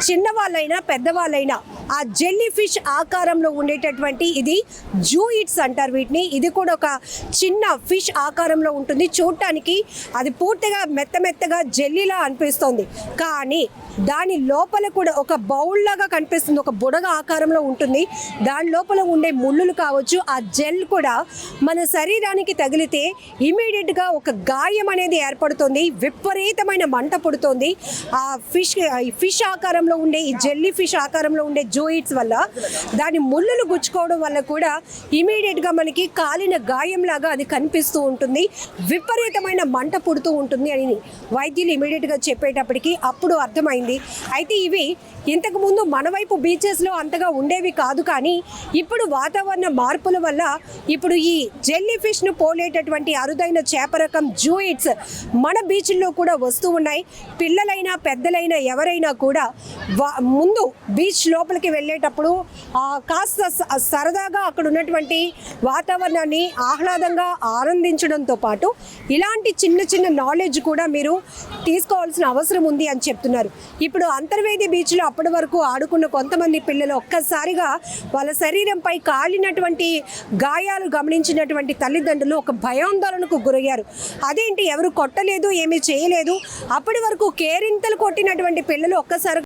చిన్నవాళ్ళైనా పెద్దవాళ్ళైనా ఆ jelly fish ఆకారంలో ఉండేటటువంటి ఇది జూయిట్స్ అంటారు వీటిని. ఇది కూడా ఒక చిన్న ఫిష్ ఆకారంలో ఉంటుంది. చూడటానికి అది పూర్తిగా మెత్తగా జెల్లీలా అనిపిస్తుంది, కానీ దాని లోపల కూడా ఒక బౌల్ లాగా కనిపిస్తుంది, ఒక బుడగ ఆకారంలో ఉంటుంది. దాని లోపల ఉండే ముళ్ళులు కావచ్చు, ఆ జెల్ కూడా మన శరీరానికి తగిలితే ఇమీడియట్గా ఒక గాయం అనేది ఏర్పడుతుంది, విపరీతమైన మంట పుడుతుంది. ఆ ఫిష్ ఆకారంలో ఉండే ఈ జెల్లీ ఫిష్ ఆకారంలో ఉండే జూయిట్స్ వల్ల దాని ముళ్ళులు గుచ్చుకోవడం వల్ల కూడా ఇమీడియట్గా మనకి కాలిన గాయం లాగా అది కనిపిస్తూ ఉంటుంది, విపరీతమైన మంట పుడుతూ ఉంటుంది అని వైద్యులు ఇమీడియట్గా చెప్పేటప్పటికి అప్పుడు అర్థమైంది. అయితే ఇవి ఇంతకుముందు మన వైపు బీచెస్లో అంతగా ఉండేవి కాదు, కానీ ఇప్పుడు వాతావరణ మార్పుల వల్ల ఇప్పుడు ఈ జెల్లీ ఫిష్ను పోలేటటువంటి అరుదైన చేప రకం జూయిట్స్ మన బీచ్ల్లో కూడా వస్తూ ఉన్నాయి. పిల్లలైనా పెద్దలైనా ఎవరైనా కూడా ముందు బీచ్ లోపలికి వెళ్ళేటప్పుడు కాస్త సరదాగా అక్కడ ఉన్నటువంటి వాతావరణాన్ని ఆహ్లాదంగా ఆనందించడంతో పాటు ఇలాంటి చిన్న నాలెడ్జ్ కూడా మీరు తీసుకోవాల్సిన అవసరం ఉంది అని చెప్తున్నారు. ఇప్పుడు అంతర్వేది బీచ్లో అప్పటి వరకు ఆడుకున్న కొంతమంది పిల్లలు ఒక్కసారిగా వాళ్ళ శరీరంపై కాలినటువంటి గాయాలు గమనించినటువంటి తల్లిదండ్రులు ఒక భయాందోళనకు గురయ్యారు. అదేంటి, ఎవరు కొట్టలేదు, ఏమీ చేయలేదు, అప్పటి వరకు కేరింతలు కొట్టినటువంటి పిల్లలు ఒక్కసారి